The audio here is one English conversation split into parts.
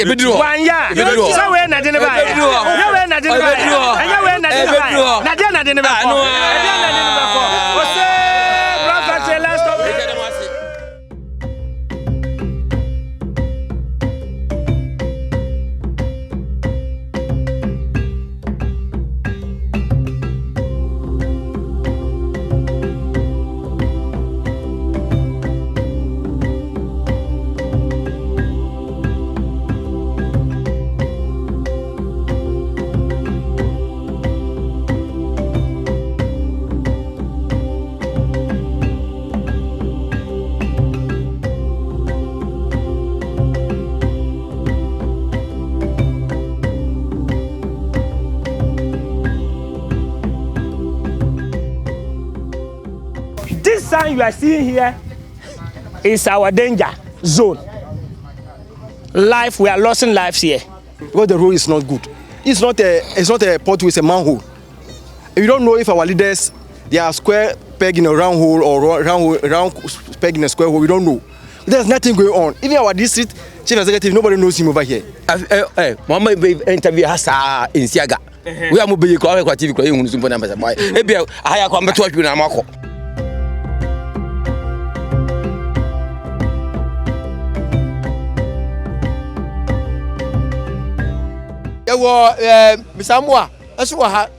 One year. Somewhere na didn't buy. Nowhere na didn't buy. Nowhere na didn't buy. Na didn't buy. No. What's up, brother? Let's stop. This sign you are seeing here is our danger zone. We are losing lives here. Because the road is not good. It's not a pot with a manhole. You don't know if our leaders, they are square peg in a round hole or round peg in a square hole. We don't know. There's nothing going on. Even our district chief executive, nobody knows him over here. Mama interview has in Siaga. We are moving to our TV. Maybe I have come to you now. Misamwa, Eswaha,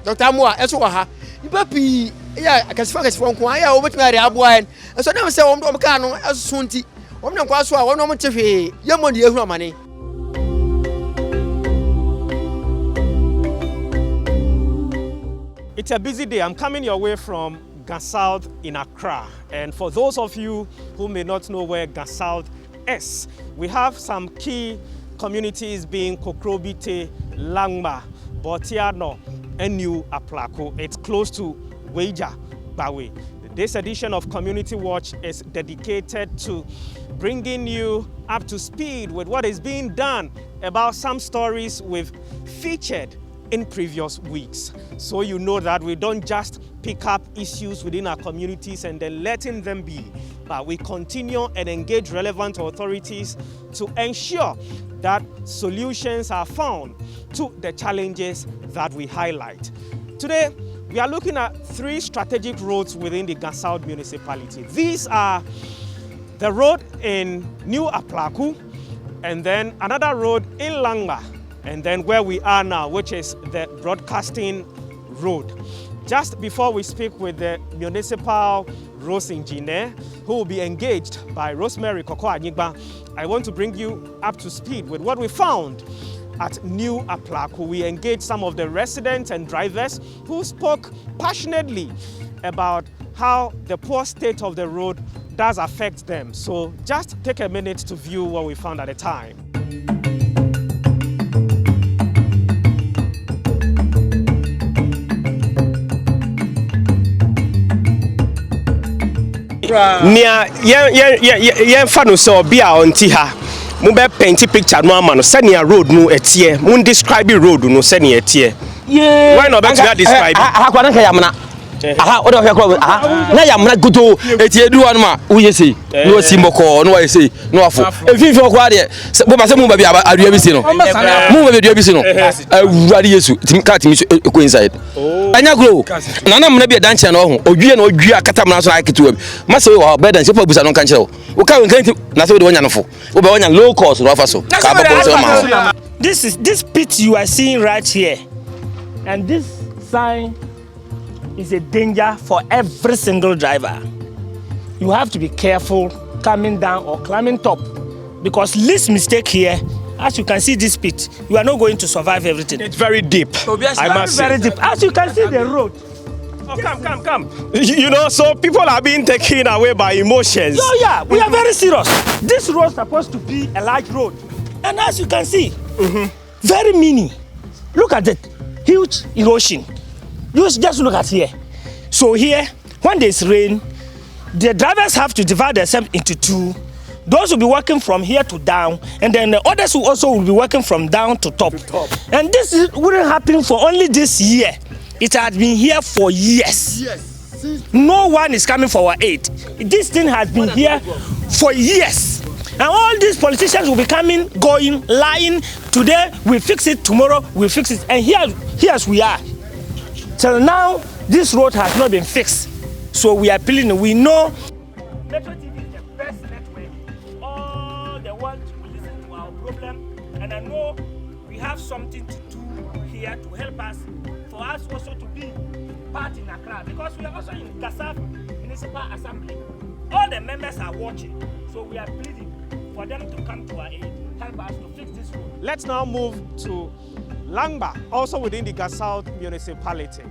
Dr. Moa, Eswaha, Papi, yeah, I can focus from Kwaya over to Mary Abuan, and so never say on Domcano as Sunti, one of Quaswa, one moment of your money. It's a busy day. I'm coming your way from South in Accra. And for those of you who may not know where South is, we have some key communities being Kokrobite, Langma, Botiano, and New Aplaku. It's close to Weija, Bawe. This edition of Community Watch is dedicated to bringing you up to speed with what is being done about some stories we've featured in previous weeks. So you know that we don't just pick up issues within our communities and then letting them be, but we continue and engage relevant authorities to ensure that solutions are found to the challenges that we highlight. Today, we are looking at 3 strategic roads within the South municipality. These are the road in New Aplaku, and then another road in Langma, and then where we are now, which is the Broadcasting Road. Just before we speak with the municipal roads engineer, who will be engaged by Rosemary Koko Anyigba, I want to bring you up to speed with what we found at New Aplaku. We engaged some of the residents and drivers who spoke passionately about how the poor state of the road does affect them. So just take a minute to view what we found at the time. Nia yen fa no so bia onti ha mo be paint picture no ama no senior road no etie mo describe road no senior etie why no be to describe akwa na yamna aha o de hwe ko aha na yamna gudo etie du wan ma wo yesi no simboko no wa yesi no afo efifi okwa de bo ba se mo ba bia adua bi si no mo ba adua bi si no awurade yesu tim ka tim ko inside anya grow na na mna bia danche na ho odwie na odwie akata mna so na aketu abi ma se wo be dan se pa busa no kan kire wo ka nkan na se wo de wonya no fo wo be wonya low cost no afa so ka ba bo se ma. This pit you are seeing right here, and this sign is a danger for every single driver. You have to be careful coming down or climbing top, because least mistake here, as you can see this pit, you are not going to survive everything. It's very deep. I must say. Very deep. As you can see the road. Oh, come. You know, so people are being taken away by emotions. Oh yeah, we are very serious. This road is supposed to be a large road. And as you can see, very mini. Look at it, huge erosion. Just look at here. So here, when there's rain, the drivers have to divide themselves into 2. Those will be working from here to down, and then the others will be working from down to top. And this wouldn't happen for only this year. It has been here for years. Yes. No one is coming for our aid. This thing has been here for years. And all these politicians will be coming, going, lying. Today we fix it, tomorrow we fix it. And here's we are. Till now, this road has not been fixed. So we are appealing. We know Metro TV is the best network. All the world will listen to our problem. And I know we have something to do here to help us, for us also to be part in Accra. Because we are also in Gasaf Municipal Assembly. All the members are watching. So we are pleading for them to come to our aid, help us to fix this road. Let's now move to Langma, also within the Gasaf municipality.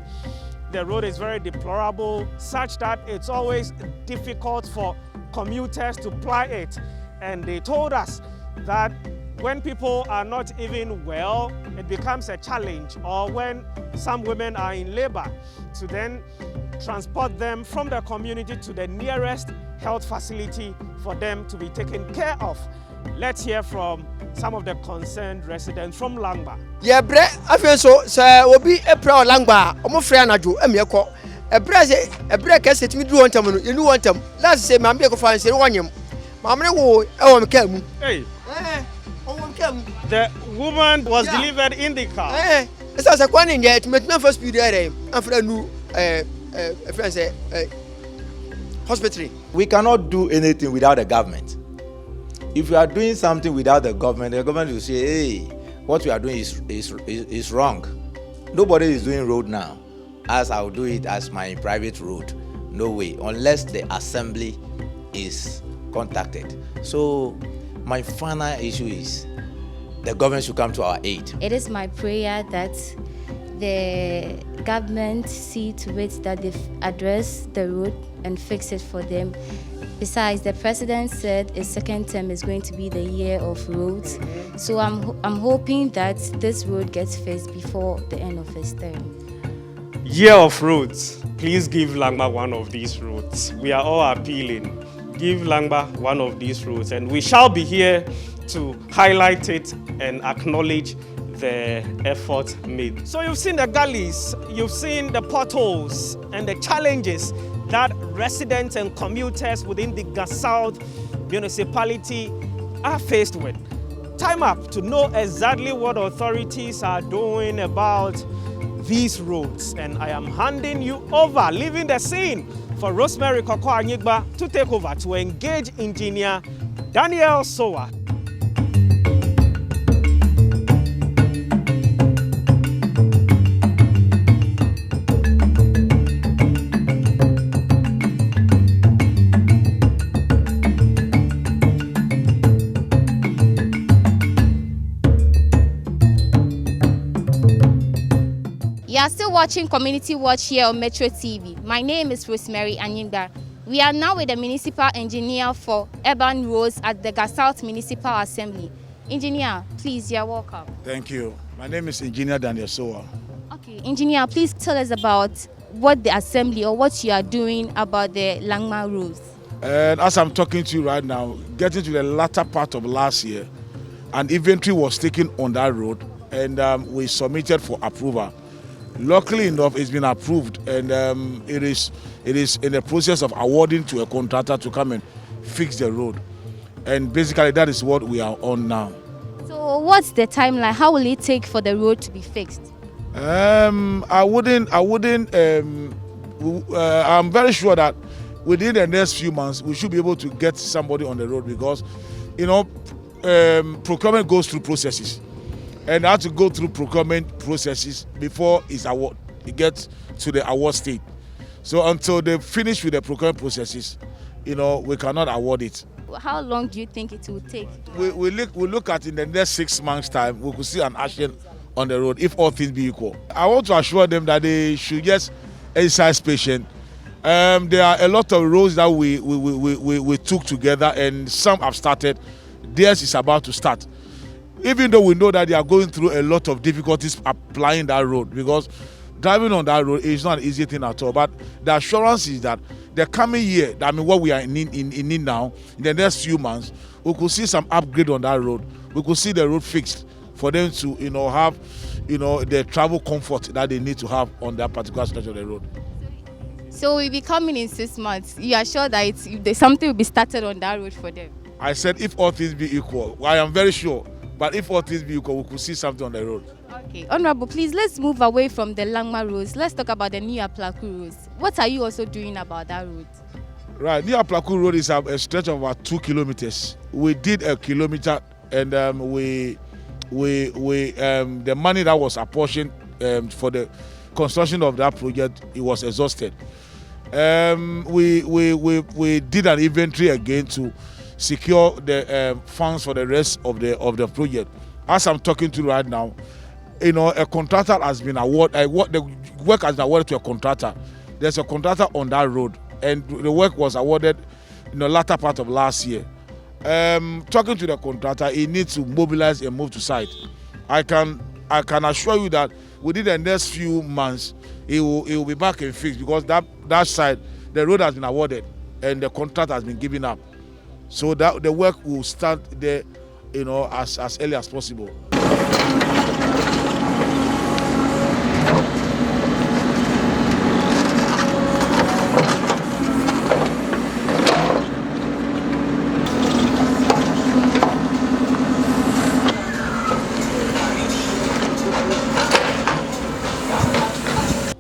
The road is very deplorable, such that it's always difficult for commuters to ply it. And they told us that when people are not even well, it becomes a challenge, or when some women are in labor, to then transport them from the community to the nearest health facility for them to be taken care of. Let's hear from some of the concerned residents from Langma. Yeah, bre, I feel so. Sir, will be a pro Langma. I'm a friend. I do. I'm your call. A break. I said to me, do want them. You want them. Last say, my uncle finds you want him. Mamma, oh, come. Hey, the woman was delivered in the car. It's as a one in yet. Met no first period. I'm for a new friend say hospital. We cannot do anything without the government. If we are doing something without the government will say, hey, what we are doing is wrong. Nobody is doing road now, as I'll do it as my private road. No way, unless the assembly is contacted. So my final issue is the government should come to our aid. It is my prayer that the government see to it that they address the road and fix it for them. Besides, the president said his second term is going to be the year of roads. So I'm hoping that this road gets fixed before the end of his term. Year of roads. Please give Langma one of these roads. We are all appealing. Give Langma one of these roads, and we shall be here to highlight it and acknowledge the effort made. So you've seen the gullies, you've seen the potholes and the challenges that residents and commuters within the Gasaf municipality are faced with. Time up to know exactly what authorities are doing about these roads. And I am handing you over, leaving the scene for Rosemary Koko-Anyigba to take over to engage engineer Daniel Sowa. You are still watching Community Watch here on Metro TV. My name is Rosemary Anyigba. We are now with the municipal engineer for urban roads at the Gasaf Municipal Assembly. Engineer, please, you're welcome. Thank you. My name is Engineer Daniel Sowa. Okay, engineer, please tell us about what the assembly or what you are doing about the Langma roads. And as I'm talking to you right now, getting to the latter part of last year, an inventory was taken on that road, and we submitted for approval. Luckily enough, it's been approved, and it is in the process of awarding to a contractor to come and fix the road. And basically, that is what we are on now. So, what's the timeline? How will it take for the road to be fixed? I'm very sure that within the next few months, we should be able to get somebody on the road, because, procurement goes through processes. And has to go through procurement processes before it's award. It gets to the award state. So until they finish with the procurement processes, we cannot award it. How long do you think it will take? We look at in the next 6 months' time, we could see an action on the road if all things be equal. I want to assure them that they should just exercise patience. There are a lot of roads that we took together, and some have started. Theirs is about to start. Even though we know that they are going through a lot of difficulties applying that road, because driving on that road is not an easy thing at all. But the assurance is that the coming year, what we are in need now, in the next few months, we could see some upgrade on that road. We could see the road fixed for them to, have, the travel comfort that they need to have on that particular stretch of the road. So we'll be coming in 6 months. You are sure that something will be started on that road for them? I said if all things be equal, I am very sure, but if all things be equal, we could see something on the road. Okay, Honorable, please let's move away from the Langma roads. Let's talk about the new Aplaku roads. What are you also doing about that road? Right, the Aplaku road is a stretch of about 2 kilometers. We did a kilometer, and the money that was apportioned for the construction of that project, it was exhausted. We did an inventory again to secure the funds for the rest of the project. As I'm talking to you right now, a contractor has been awarded. The work has been awarded to a contractor. There's a contractor on that road, and the work was awarded in the latter part of last year. Talking to the contractor, he needs to mobilize and move to site. I can assure you that within the next few months, he will be back and fixed, because that side, the road has been awarded and the contract has been given up. So that the work will start there, as early as possible.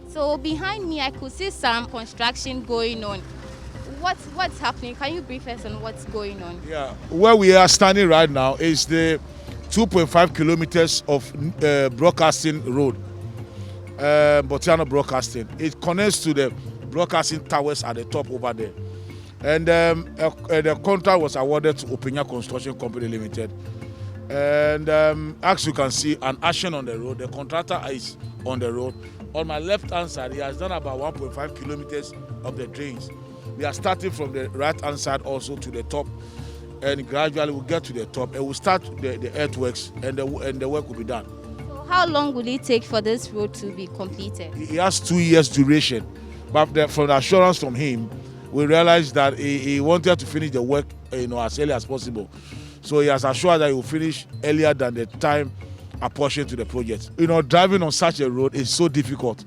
So behind me, I could see some construction going on. What's happening? Can you brief us on what's going on? Yeah, where we are standing right now is the 2.5 kilometers of broadcasting road, Botiano Broadcasting. It connects to the broadcasting towers at the top over there. And the contract was awarded to Openya Construction Company Limited. And as you can see, an action on the road. The contractor is on the road. On my left-hand side, he has done about 1.5 kilometers of the drains. We are starting from the right-hand side also to the top, and gradually we'll get to the top, and we'll start the earthworks, and the work will be done. So how long will it take for this road to be completed? He has 2 years duration, but from the assurance from him, we realized that he wanted to finish the work, as early as possible. So he has assured that he will finish earlier than the time apportioned to the project. Driving on such a road is so difficult.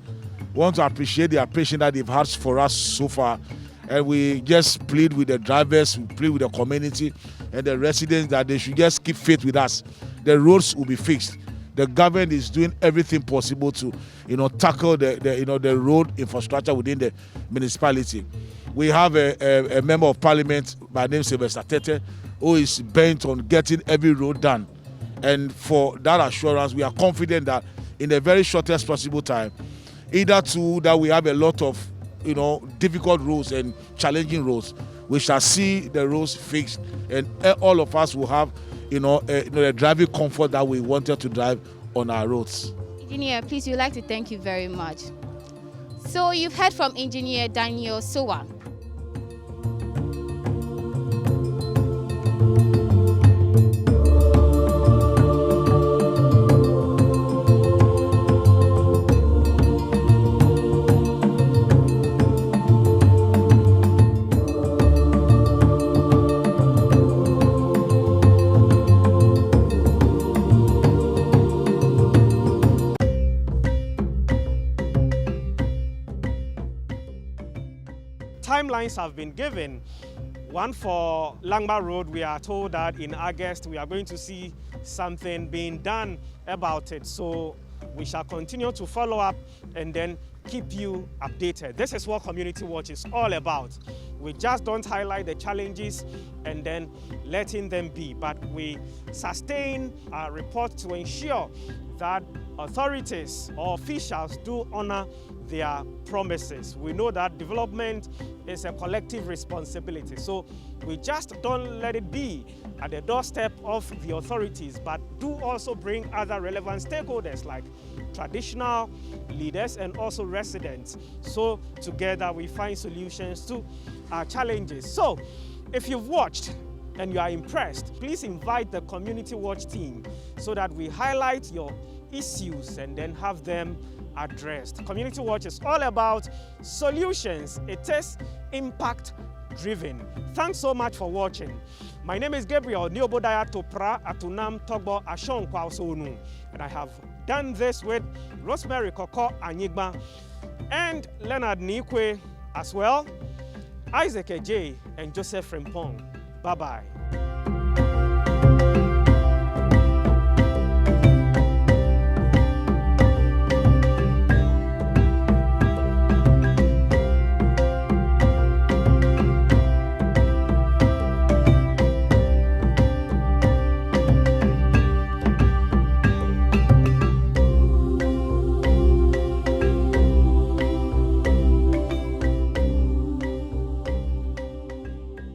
We want to appreciate the patience that they've had for us so far. And we just plead with the drivers, we plead with the community and the residents that they should just keep faith with us. The roads will be fixed. The government is doing everything possible to, tackle the road infrastructure within the municipality. We have a member of parliament by name Sylvester Tete, who is bent on getting every road done. And for that assurance, we are confident that in the very shortest possible time, either that we have a lot of difficult roads and challenging roads, we shall see the roads fixed, and all of us will have the driving comfort that we wanted to drive on our roads. Engineer, please, we'd like to thank you very much. So you've heard from Engineer Daniel Sowa. Timelines have been given. One for Langma Road, we are told that in August we are going to see something being done about it. So we shall continue to follow up and then keep you updated. This is what Community Watch is all about. We just don't highlight the challenges and then letting them be, but we sustain our report to ensure that authorities or officials do honor their promises. We know that development is a collective responsibility, so we just don't let it be at the doorstep of the authorities, but do also bring other relevant stakeholders like traditional leaders and also residents. So together we find solutions to our challenges. So if you've watched and you are impressed, please invite the Community Watch team so that we highlight your issues and then have them addressed. Community Watch is all about solutions. It is impact driven. Thanks so much for watching. My name is Gabriel Niobodaya Topra Atunam Togbo Ashon Kwausonu, and I have done this with Rosemary Koko Anyigba and Leonard Nikwe as well, Isaac Ej and Joseph Frimpong. Bye-bye.